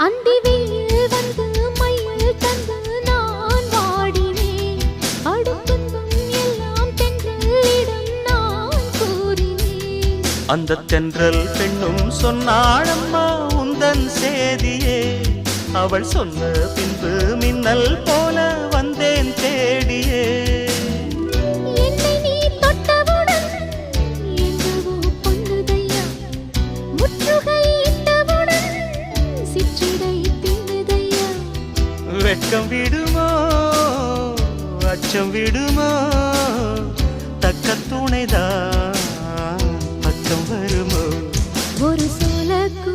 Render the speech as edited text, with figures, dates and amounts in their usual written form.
அந்தி வெயில் வந்து மயில் தந்து நான் வாடினேன். அடுத்துன்பம் எல்லாம் தென்றலிடம் நான் கூறினேன். அந்த தென்றல் பெண்ணும் சொன்னாளம்மா உந்தன் சேதியே. அவள் சொன்ன பின்பு மின்னல் போல வந்தேன் தேடியே. என்னை நீ தொட்டவுடன் எங்கவோ பொன்னுதையா. முற்றுகை இட்டவுடன் சிற்றிடை தின்னுதையா. வெட்கம் விடுமோ அச்சம் விடுமோ தக்க துணைதான் பக்கம் வருமோ. ஒரு சோலக்கு